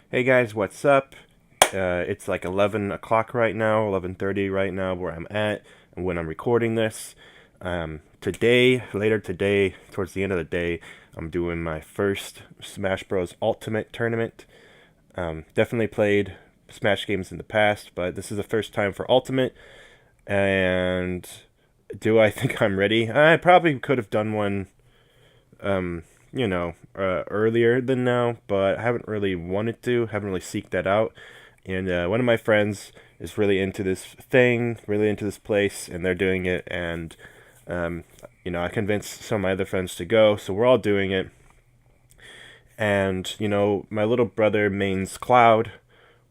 Hey guys, what's up? It's like 11 o'clock right now, 11:30 right now where I'm at and when I'm recording this. Later today, towards the end of the day, I'm doing my first Smash Bros. Ultimate tournament. Definitely played Smash games in the past, but this is the first time for Ultimate. And do I think I'm ready? I probably could have done one um, earlier than now, but I haven't really wanted to, haven't really seeked that out. And one of my friends is really into this thing, really into this place, and they're doing it. And, um, I convinced some of my other friends to go, so we're all doing it. And, my little brother mains Cloud,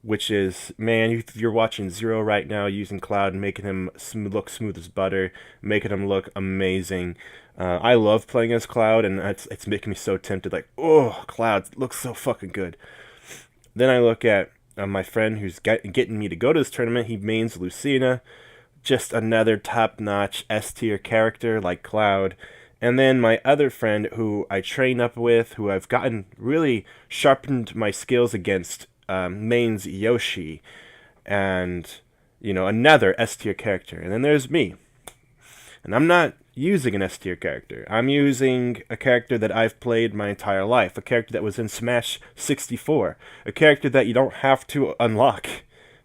which is, man, you're watching Zero right now using Cloud and making him look smooth as butter, making him look amazing. I love playing as Cloud, and it's making me so tempted. Like, oh, Cloud looks so fucking good. Then I look at my friend who's getting me to go to this tournament. He mains Lucina, just another top-notch S tier character like Cloud. And then my other friend who I train up with, who I've gotten really sharpened my skills against, mains Yoshi, and another S tier character. And then there's me, and I'm not using an S tier character. I'm using a character that I've played my entire life, a character that was in Smash 64, a character that you don't have to unlock.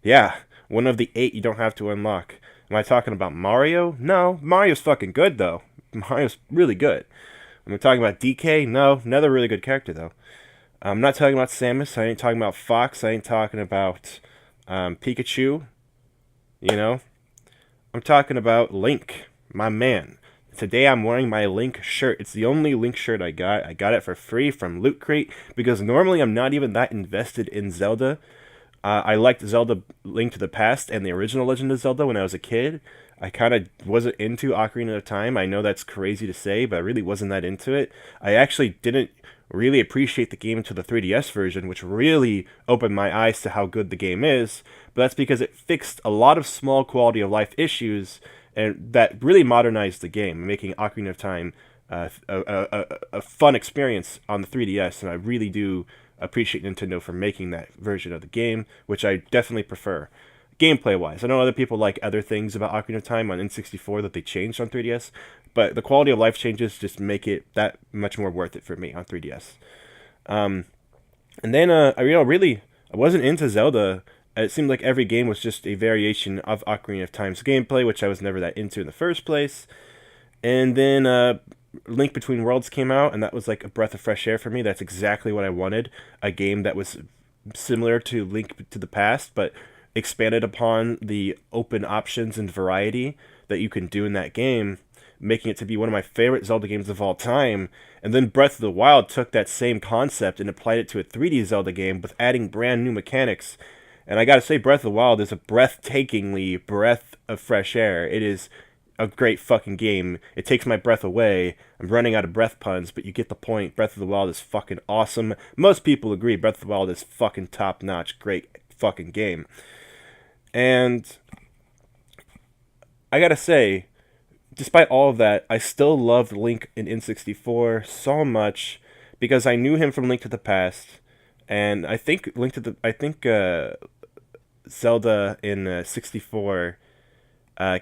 Yeah, one of the 8 you don't have to unlock. Am I talking about Mario? No, Mario's fucking good though. Mario's really good. Am I talking about DK? No, another really good character though. I'm not talking about Samus. I ain't talking about Fox. I ain't talking about Pikachu. You know, I'm talking about Link, my man. Today I'm wearing my Link shirt. It's the only Link shirt I got. I got it for free from Loot Crate because normally I'm not even that invested in Zelda. I liked Zelda Link to the Past and the original Legend of Zelda when I was a kid. I kind of wasn't into Ocarina of Time. I know that's crazy to say, but I really wasn't that into it. I actually didn't really appreciate the game until the 3DS version, which really opened my eyes to how good the game is. But that's because it fixed a lot of small quality of life issues and that really modernized the game, making Ocarina of Time a fun experience on the 3DS. And I really do appreciate Nintendo for making that version of the game, which I definitely prefer. Gameplay wise, I know other people like other things about Ocarina of Time on N64 that they changed on 3DS, but the quality of life changes just make it that much more worth it for me on 3DS. Um, and then I wasn't into Zelda. It seemed like every game was just a variation of Ocarina of Time's gameplay, which I was never that into in the first place. And then Link Between Worlds came out, and that was like a breath of fresh air for me. That's exactly what I wanted. A game that was similar to Link to the Past, but expanded upon the open options and variety that you can do in that game, making it to be one of my favorite Zelda games of all time. And then Breath of the Wild took that same concept and applied it to a 3D Zelda game with adding brand new mechanics. And I gotta say, Breath of the Wild is a breathtakingly breath of fresh air. It is a great fucking game. It takes my breath away. I'm running out of breath puns, but you get the point. Breath of the Wild is fucking awesome. Most people agree Breath of the Wild is fucking top notch, great fucking game. And I gotta say, despite all of that, I still loved Link in N64 so much because I knew him from Link to the Past, and I think Zelda in 64 I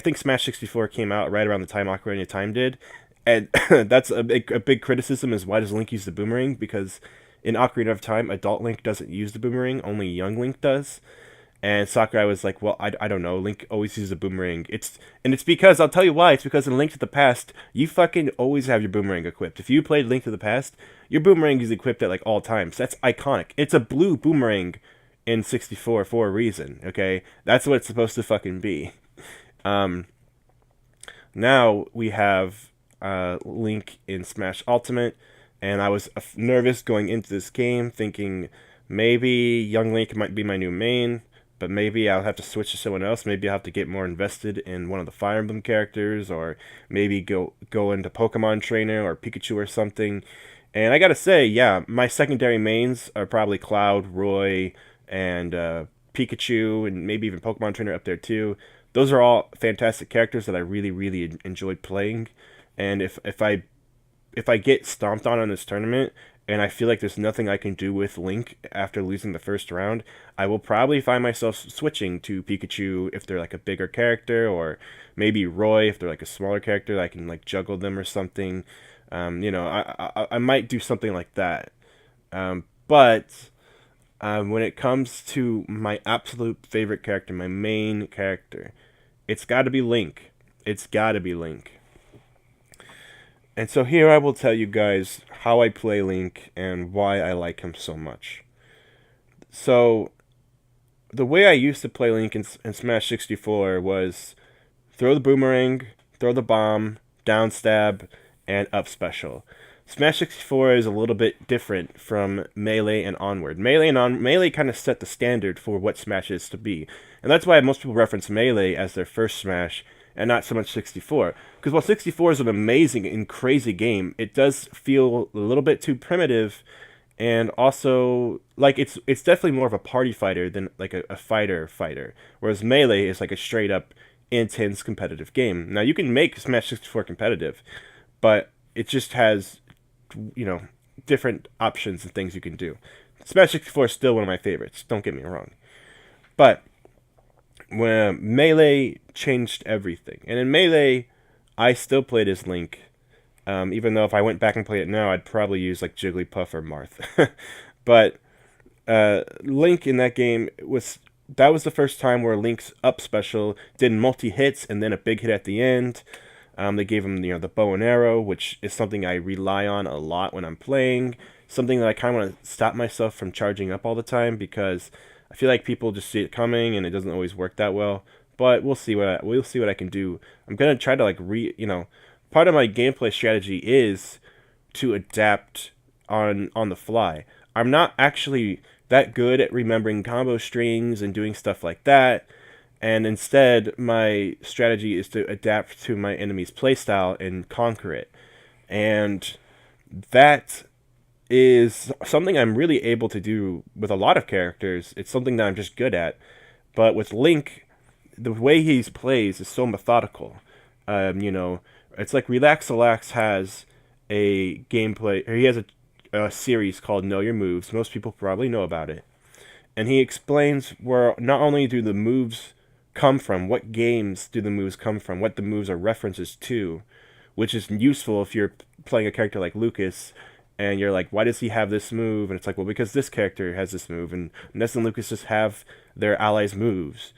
think Smash 64 came out right around the time Ocarina of Time did, and that's a big criticism is why does Link use the boomerang? Because in Ocarina of Time, adult Link doesn't use the boomerang, only young Link does. And Sakurai was like, "Well, I don't know. Link always uses a boomerang. It's because I'll tell you why. It's because in Link to the Past, you fucking always have your boomerang equipped. If you played Link to the Past, your boomerang is equipped at like all times. That's iconic. It's a blue boomerang in 64 for a reason. Okay, that's what it's supposed to fucking be. Um, Now we have Link in Smash Ultimate, and I was nervous going into this game, thinking maybe Young Link might be my new main, but maybe I'll have to switch to someone else. Maybe I'll have to get more invested in one of the Fire Emblem characters, or maybe go into Pokemon Trainer or Pikachu or something. And I gotta say, yeah, my secondary mains are probably Cloud, Roy, and Pikachu, and maybe even Pokemon Trainer up there too. Those are all fantastic characters that I really, really enjoyed playing. And if I get stomped on this tournament, and I feel like there's nothing I can do with Link after losing the first round, I will probably find myself switching to Pikachu if they're like a bigger character, or maybe Roy if they're like a smaller character that I can like juggle them or something. I might do something like that. But when it comes to my absolute favorite character, my main character, it's got to be Link. It's got to be Link. And so here I will tell you guys how I play Link and why I like him so much. So, the way I used to play Link in Smash 64 was throw the boomerang, throw the bomb, down stab, and up special. Smash 64 is a little bit different from Melee and onward. Melee kind of set the standard for what Smash is to be. And that's why most people reference Melee as their first Smash and not so much 64. Because while 64 is an amazing and crazy game, it does feel a little bit too primitive, and also like it's definitely more of a party fighter than like a fighter. Whereas Melee is like a straight up intense competitive game. Now you can make Smash 64 competitive, but it just has, different options and things you can do. Smash 64 is still one of my favorites, don't get me wrong. But when Melee changed everything, and in Melee, I still played as Link, even though if I went back and played it now, I'd probably use like Jigglypuff or Marth. But Link in that game that was the first time where Link's up special did multi-hits and then a big hit at the end. They gave him the bow and arrow, which is something I rely on a lot when I'm playing. Something that I kind of want to stop myself from charging up all the time, because I feel like people just see it coming and it doesn't always work that well. But we'll see what I can do. I'm gonna try to part of my gameplay strategy is to adapt on the fly. I'm not actually that good at remembering combo strings and doing stuff like that. And instead, my strategy is to adapt to my enemy's playstyle and conquer it. And that is something I'm really able to do with a lot of characters. It's something that I'm just good at. But with Link, the way he plays is so methodical. It's like Relax has a gameplay, or he has a series called Know Your Moves. Most people probably know about it. And he explains where not only do the moves come from, what games do the moves come from, what the moves are references to, which is useful if you're playing a character like Lucas and you're like, why does he have this move? And it's like, well, because this character has this move, and Ness and Lucas just have their allies' moves.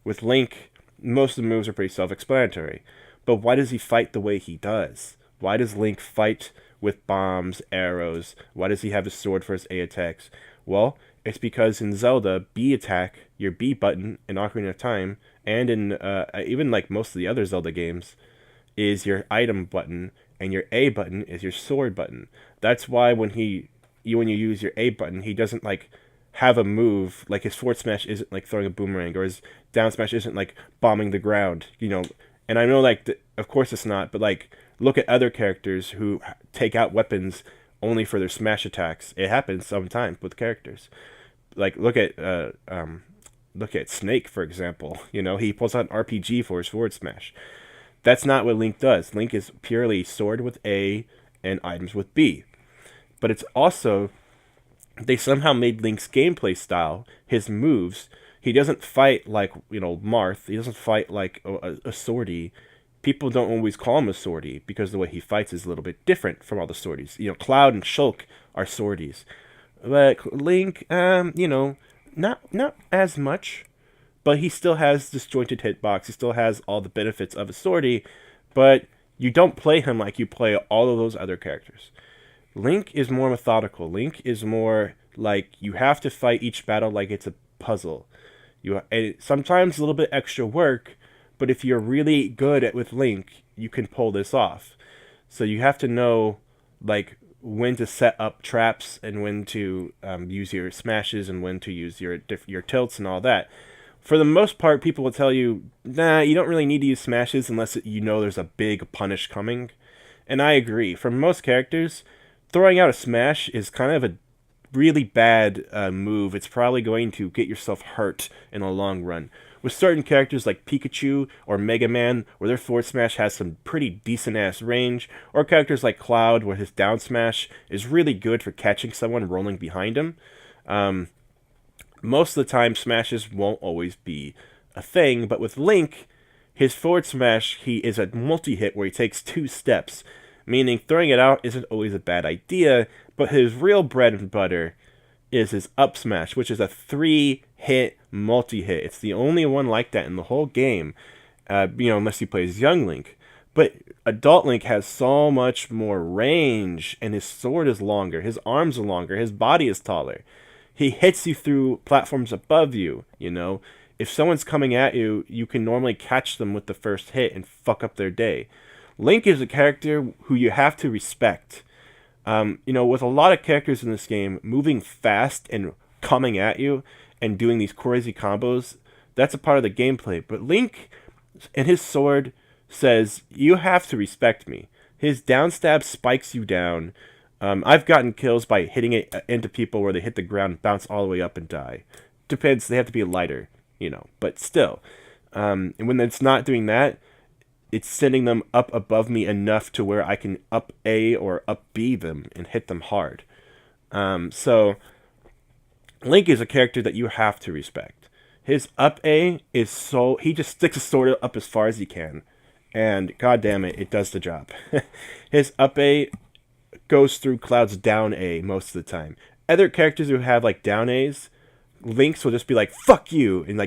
With Link, most of the moves are pretty self-explanatory. But why does he fight the way he does? Why does Link fight with bombs, arrows? Why does he have a sword for his A attacks? Well, it's because in Zelda, B attack, your B button in Ocarina of Time, and in even like most of the other Zelda games, is your item button, and your A button is your sword button. That's why when you use your A button, he doesn't like have a move, like his forward smash isn't like throwing a boomerang, or his down smash isn't like bombing the ground, And I know of course it's not, but like look at other characters who take out weapons only for their smash attacks. It happens sometimes with characters. Like look at Snake, for example. He pulls out an RPG for his forward smash. That's not what Link does. Link is purely sword with A and items with B. But it's also, they somehow made Link's gameplay style, his moves, he doesn't fight like, Marth. He doesn't fight like a swordy. People don't always call him a swordy because the way he fights is a little bit different from all the swordies. Cloud and Shulk are swordies. But Link, not as much, but he still has disjointed hitbox. He still has all the benefits of a swordy, but you don't play him like you play all of those other characters. Link is more methodical. Link is more like you have to fight each battle like it's a puzzle. Sometimes a little bit extra work, but if you're really good with Link, you can pull this off. So you have to know like when to set up traps and when to use your smashes and when to use your tilts and all that. For the most part, people will tell you, nah, you don't really need to use smashes unless there's a big punish coming. And I agree. For most characters, throwing out a smash is kind of a really bad move. It's probably going to get yourself hurt in the long run. with certain characters like Pikachu or Mega Man, where their forward smash has some pretty decent ass range, or characters like Cloud, where his down smash is really good for catching someone rolling behind him. Most of the time, smashes won't always be a thing, but with Link, his forward smash, he is a multi-hit where he takes 2 steps, meaning throwing it out isn't always a bad idea, but his real bread and butter is his up smash, which is a 3-hit multi-hit. It's the only one like that in the whole game, unless he plays Young Link. But Adult Link has so much more range, and his sword is longer, his arms are longer, his body is taller. He hits you through platforms above you, If someone's coming at you, you can normally catch them with the first hit and fuck up their day. Link is a character who you have to respect. With a lot of characters in this game, moving fast and coming at you and doing these crazy combos, that's a part of the gameplay. But Link and his sword says, you have to respect me. His down stab spikes you down. I've gotten kills by hitting it into people where they hit the ground, bounce all the way up and die. Depends, they have to be lighter, but still. And when it's not doing that, it's sending them up above me enough to where I can up A or up B them and hit them hard. So Link is a character that you have to respect. His up A is he just sticks his sword up as far as he can. And god damn it, it does the job. His up A goes through Cloud's down A most of the time. Other characters who have like down A's, Link's will just be like, fuck you, and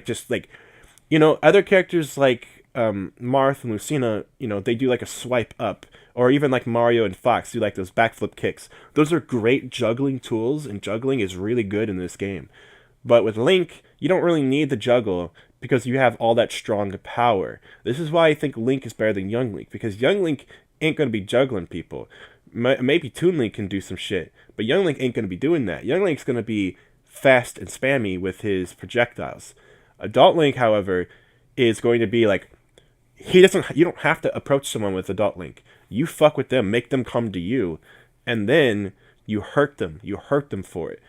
other characters like Marth and Lucina, they do like a swipe up, or even like Mario and Fox do like those backflip kicks. Those are great juggling tools, and juggling is really good in this game. But with Link, you don't really need the juggle because you have all that strong power. This is why I think Link is better than Young Link, because Young Link ain't going to be juggling people. Maybe Toon Link can do some shit, but Young Link ain't going to be doing that. Young Link's going to be fast and spammy with his projectiles. Adult Link, however, is going to be like, you don't have to approach someone with Adult Link. You fuck with them, make them come to you, and then you hurt them. You hurt them for it.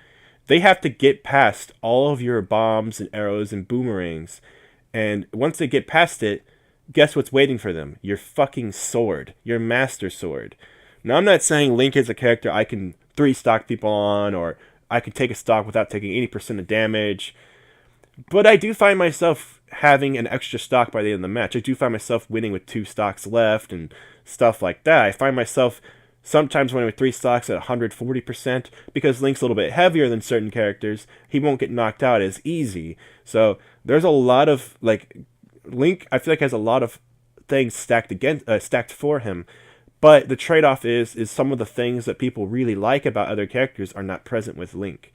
They have to get past all of your bombs and arrows and boomerangs, and once they get past it, guess what's waiting for them? Your fucking sword. Your master sword. Now, I'm not saying Link is a character I can 3-stock people on, or I can take a stock without taking 80% of damage, but I do find myself having an extra stock by the end of the match. I do find myself winning with 2 stocks left and stuff like that. I find myself sometimes winning with 3 stocks at 140% because Link's a little bit heavier than certain characters. He won't get knocked out as easy. So there's a lot of Link, I feel like, has a lot of things stacked for him. But the trade-off is some of the things that people really like about other characters are not present with Link.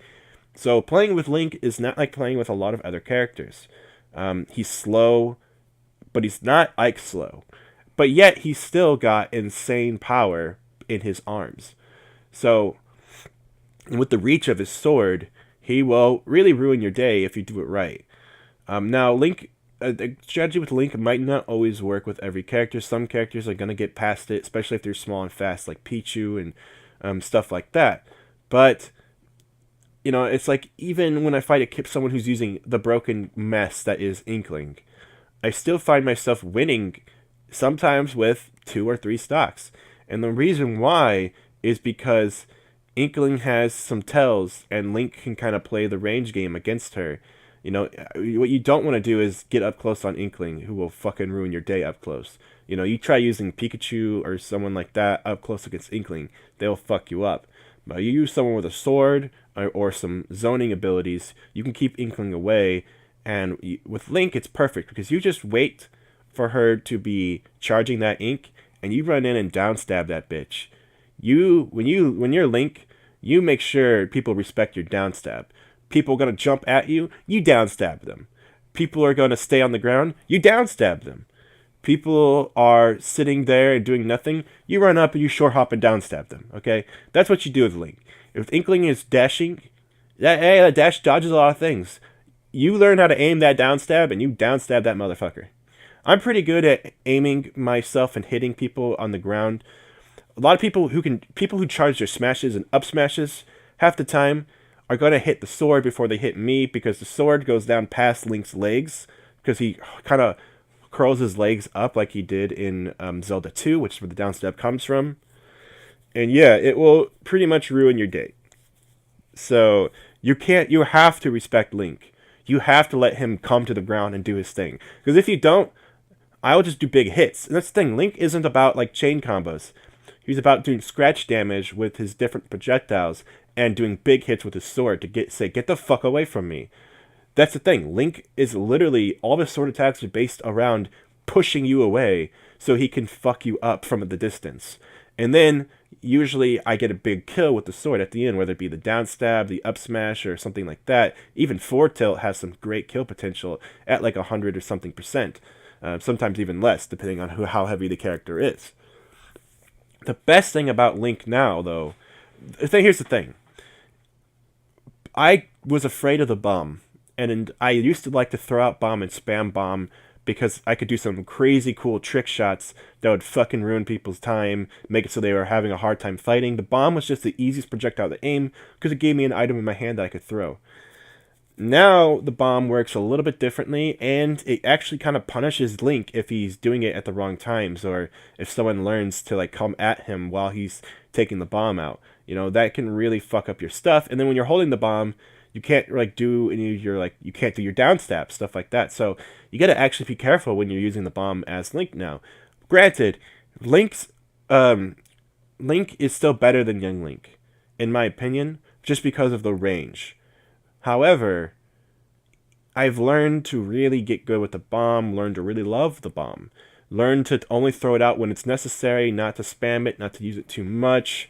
So playing with Link is not like playing with a lot of other characters. He's slow, but he's not Ike slow. But yet he's still got insane power in his arms. So with the reach of his sword, he will really ruin your day if you do it right. Now, Link, the strategy with Link might not always work with every character. Some characters are going to get past it, especially if they're small and fast, like Pichu and stuff like that. But it's like, even when I fight someone who's using the broken mess that is Inkling, I still find myself winning sometimes with 2 or 3 stocks. And the reason why is because Inkling has some tells, and Link can kind of play the range game against her. What you don't want to do is get up close on Inkling, who will fucking ruin your day up close. You try using Pikachu or someone like that up close against Inkling, they'll fuck you up. But you use someone with a sword or some zoning abilities, you can keep Inkling away. And with Link, it's perfect because you just wait for her to be charging that ink, and you run in and downstab that bitch. When you're Link, you make sure people respect your downstab. People are going to jump at you, you downstab them. People are going to stay on the ground, you downstab them. People are sitting there and doing nothing, you run up and you short hop and downstab them, okay? That's what you do with Link. If Inkling is dashing, that dash dodges a lot of things. You learn how to aim that downstab, and you downstab that motherfucker. I'm pretty good at aiming myself and hitting people on the ground. A lot of people who charge their smashes and up smashes half the time are going to hit the sword before they hit me, because the sword goes down past Link's legs. because he kind of curls his legs up like he did in Zelda 2, which is where the down step comes from. And yeah, it will pretty much ruin your day. So you have to respect Link. You have to let him come to the ground and do his thing. Because if you don't, I'll just do big hits. And that's the thing, Link isn't about like chain combos. He's about doing scratch damage with his different projectiles and doing big hits with his sword to get the fuck away from me. That's the thing. Link is literally, all of his sword attacks are based around pushing you away so he can fuck you up from the distance. And then usually I get a big kill with the sword at the end, whether it be the down stab, the up smash, or something like that. Even 4-tilt has some great kill potential at like 100 or something percent. Sometimes even less, depending on how heavy the character is. The best thing about Link now, though, here's the thing. I was afraid of the bomb, and I used to like to throw out bomb and spam bomb because I could do some crazy cool trick shots that would fucking ruin people's time, make it so they were having a hard time fighting. The bomb was just the easiest projectile to aim because it gave me an item in my hand that I could throw. Now the bomb works a little bit differently, and it actually kind of punishes Link if he's doing it at the wrong times, or if someone learns to like come at him while he's taking the bomb out. You know, that can really fuck up your stuff. And then when you're holding the bomb, you can't like do any of your you can't do your down stab, stuff like that. So you gotta actually be careful when you're using the bomb as Link now. Granted, Link is still better than Young Link, in my opinion, just because of the range. However, I've learned to really get good with the bomb, learn to really love the bomb, learn to only throw it out when it's necessary, not to spam it, not to use it too much.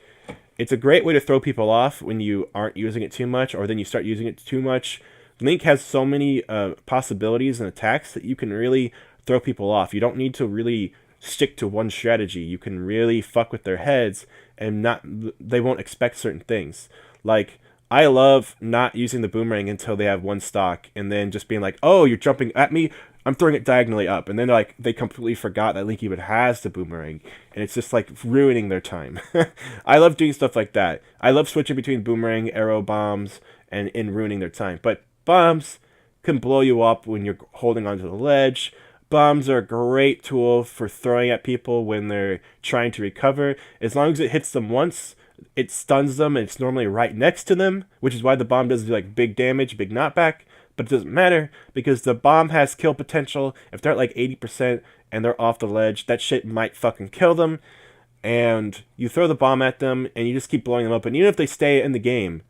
It's a great way to throw people off when you aren't using it too much, or then you start using it too much. Link has so many possibilities and attacks that you can really throw people off. You don't need to really stick to one strategy. You can really fuck with their heads, and they won't expect certain things. Like, I love not using the boomerang until they have one stock, and then just being like, oh, you're jumping at me? I'm throwing it diagonally up. And then like they completely forgot that Link even has the boomerang, and it's just like ruining their time. I love doing stuff like that. I love switching between boomerang, arrow, bombs, and ruining their time. But bombs can blow you up when you're holding onto the ledge. Bombs are a great tool for throwing at people when they're trying to recover. As long as it hits them once, it stuns them, and it's normally right next to them, which is why the bomb doesn't do like big damage, big knockback. But it doesn't matter because the bomb has kill potential. If they're at like 80% and they're off the ledge, that shit might fucking kill them. And you throw the bomb at them and you just keep blowing them up. And even if they stay in the game,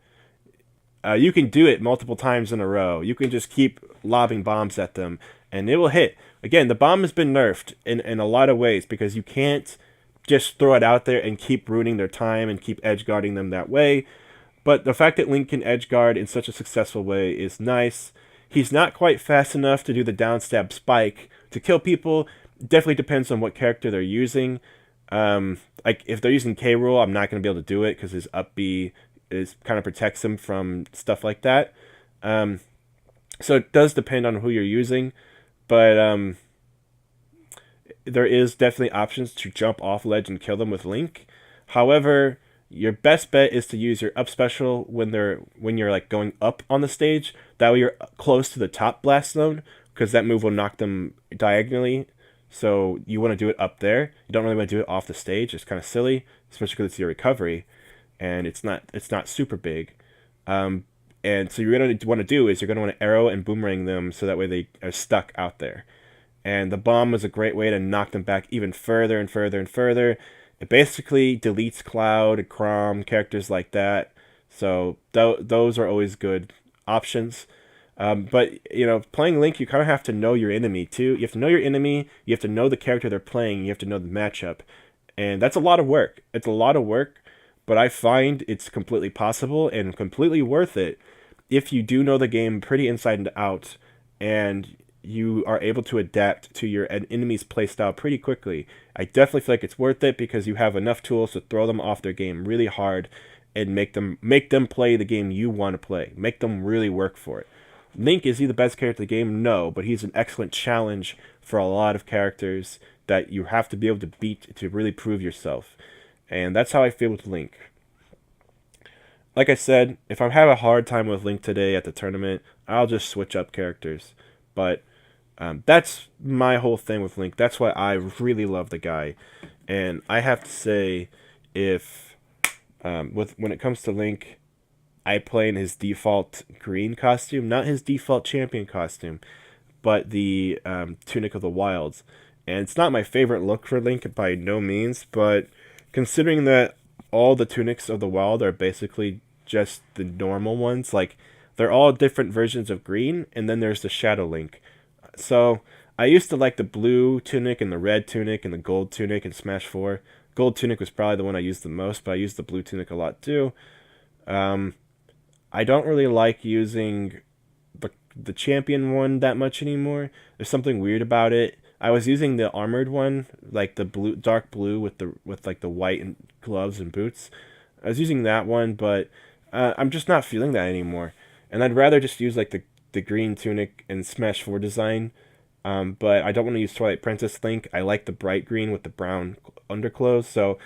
you can do it multiple times in a row. You can just keep lobbing bombs at them and it will hit. Again, the bomb has been nerfed in a lot of ways because you can't just throw it out there and keep ruining their time and keep edge guarding them that way. But the fact that Link can edge guard in such a successful way is nice. He's not quite fast enough to do the down stab spike to kill people. Definitely depends on what character they're using. Like if they're using K. Rool, I'm not going to be able to do it because his up B kind of protects him from stuff like that. So it does depend on who you're using, but there is definitely options to jump off ledge and kill them with Link. However, your best bet is to use your up special when you're like going up on the stage. That way you're close to the top blast zone because that move will knock them diagonally. So you want to do it up there. You don't really want to do it off the stage. It's kind of silly, especially because it's your recovery, and it's not super big. And so you're going to want to do is you're going to want to arrow and boomerang them so that way they are stuck out there. And the bomb was a great way to knock them back even further and further and further. It basically deletes Cloud, Chrom, characters like that. So those are always good options. But, playing Link, you kind of have to know your enemy, too. You have to know your enemy. You have to know the character they're playing. You have to know the matchup. And that's a lot of work. It's a lot of work, but I find it's completely possible and completely worth it if you do know the game pretty inside and out, and you are able to adapt to your enemy's playstyle pretty quickly. I definitely feel like it's worth it because you have enough tools to throw them off their game really hard and make them play the game you want to play. Make them really work for it. Link, is he the best character in the game? No, but he's an excellent challenge for a lot of characters that you have to be able to beat to really prove yourself. And that's how I feel with Link. Like I said, if I have a hard time with Link today at the tournament, I'll just switch up characters. But That's my whole thing with Link. That's why I really love the guy. And I have to say, if with when it comes to Link, I play in his default green costume, not his default champion costume, but the Tunic of the Wilds. And it's not my favorite look for Link by no means, but considering that all the Tunics of the Wild are basically just the normal ones, like they're all different versions of green, and then there's the Shadow Link. So I used to like the blue tunic and the red tunic and the gold tunic in Smash 4. Gold tunic was probably the one I used the most, but I used the blue tunic a lot too. Um, I don't really like using the champion one that much anymore. There's something weird about it. I was using the armored one, like the blue, dark blue with like the white and gloves and boots. I was using that one, but I'm just not feeling that anymore. And I'd rather just use like the green tunic and Smash 4 design. But I don't want to use Twilight Princess Link. I like the bright green with the brown underclothes, so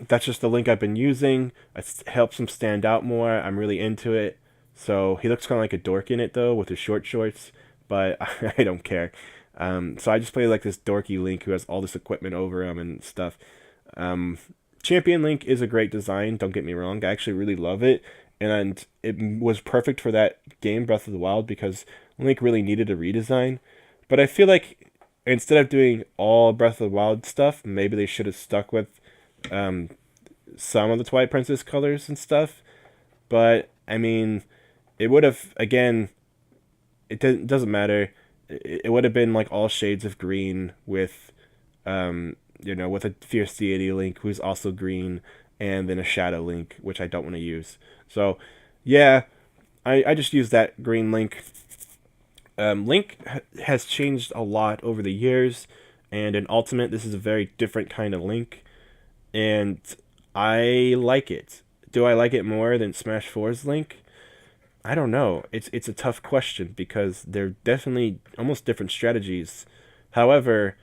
that's just the Link I've been using. It helps him stand out more. I'm really into it. So he looks kind of like a dork in it though, with his short shorts, but I don't care. So I just play like this dorky Link who has all this equipment over him and stuff. Um, Champion Link is a great design. Don't get me wrong. I actually really love it, and it was perfect for that game, Breath of the Wild, because Link really needed a redesign. But I feel like instead of doing all Breath of the Wild stuff, maybe they should have stuck with um, some of the Twilight Princess colors and stuff. But I mean, it would have again. Doesn't matter. It would have been like all shades of green with, with a Fierce Deity Link who's also green, and then a Shadow Link, which I don't want to use. So, yeah, I just use that green Link. Link has changed a lot over the years, and in Ultimate, this is a very different kind of Link, and I like it. Do I like it more than Smash 4's Link? I don't know. It's a tough question because they're definitely almost different strategies. However,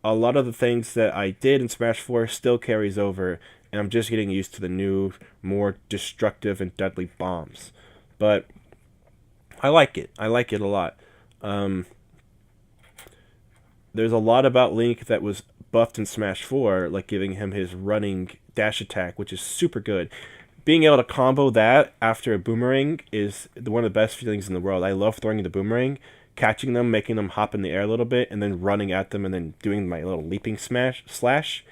a lot of the things that I did in Smash 4 still carries over, and I'm just getting used to the new, more destructive and deadly bombs. But I like it. I like it a lot. Um, there's a lot about Link that was buffed in Smash 4, like giving him his running dash attack, which is super good. Being able to combo that after a boomerang is one of the best feelings in the world. I love throwing the boomerang, catching them, making them hop in the air a little bit, and then running at them and then doing my little leaping smash slash.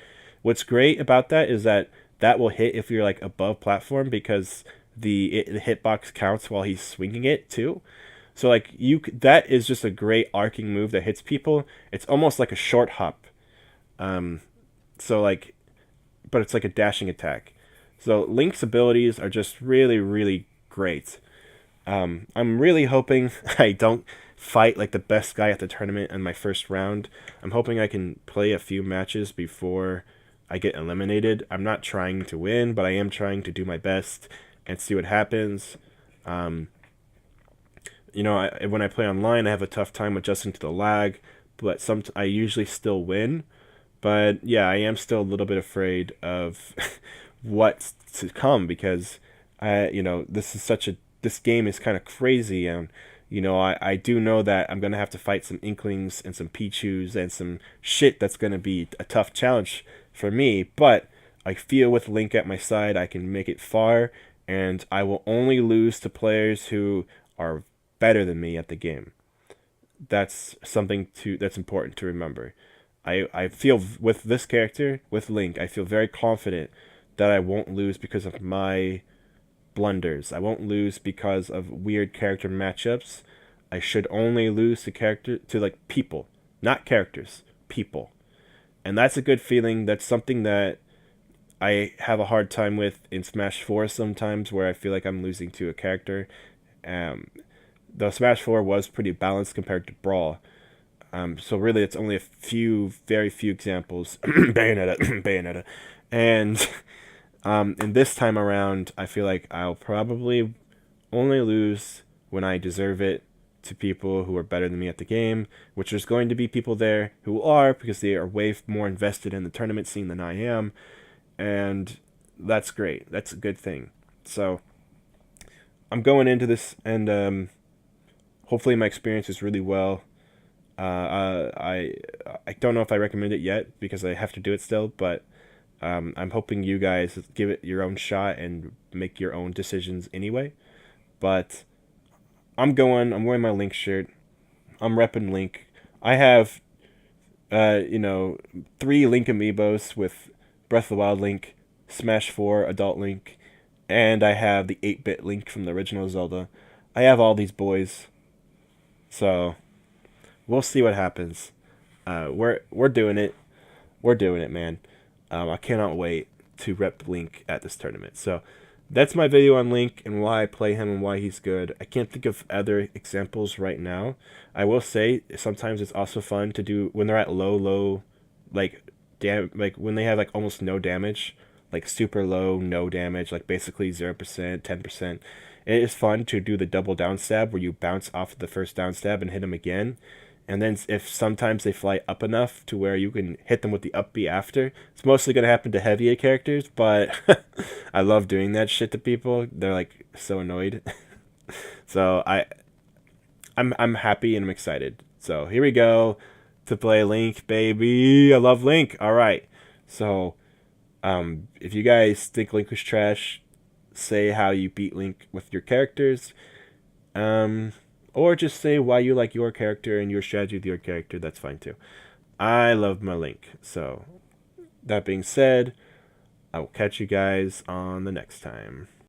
What's great about that is that that will hit if you're like above platform because the hitbox counts while he's swinging it too. So like that is just a great arcing move that hits people. It's almost like a short hop. Um, so like, but it's like a dashing attack. So Link's abilities are just really, really great. I'm really hoping I don't fight like the best guy at the tournament in my first round. I'm hoping I can play a few matches before I get eliminated. I'm not trying to win, but I am trying to do my best and see what happens. Um, when I play online, I have a tough time adjusting to the lag, but I usually still win. But yeah, I am still a little bit afraid of what's to come because this game is kind of crazy, and I do know that I'm gonna have to fight some Inklings and some Pichus and some shit that's gonna be a tough challenge for me. But I feel with Link at my side, I can make it far, and I will only lose to players who are better than me at the game. That's something that's important to remember. I feel with this character, with Link, I feel very confident that I won't lose because of my blunders. I won't lose because of weird character matchups. I should only lose to like people, not characters, people. And that's a good feeling. That's something that I have a hard time with in Smash 4 sometimes where I feel like I'm losing to a character. Um, the Smash 4 was pretty balanced compared to Brawl. So really, it's only a few, very few examples. Bayonetta, Bayonetta, and and this time around, I feel like I'll probably only lose when I deserve it to people who are better than me at the game, which there's going to be people there who are because they are way more invested in the tournament scene than I am, and that's great. That's a good thing. So I'm going into this, and hopefully my experience is really well. I don't know if I recommend it yet because I have to do it still, but I'm hoping you guys give it your own shot and make your own decisions anyway. But I'm wearing my Link shirt. I'm repping Link. I have, you know, 3 Link amiibos with Breath of the Wild Link, Smash 4 Adult Link, and I have the 8-bit Link from the original Zelda. I have all these boys, so we'll see what happens. We're doing it. We're doing it, man. I cannot wait to rep Link at this tournament. So that's my video on Link and why I play him and why he's good. I can't think of other examples right now. I will say sometimes it's also fun to do when they're at low, like like when they have like almost no damage, like super low, no damage, like basically 0%, 10%. It is fun to do the double down stab where you bounce off the first down stab and hit them again. And then if sometimes they fly up enough to where you can hit them with the up B after, it's mostly going to happen to heavier characters, but I love doing that shit to people. They're like so annoyed. So I'm happy and I'm excited. So here we go to play Link, baby. I love Link. All right. So if you guys think Link was trash, say how you beat Link with your characters. Um, or just say why you like your character and your strategy with your character. That's fine too. I love my Link. So, that being said, I will catch you guys on the next time.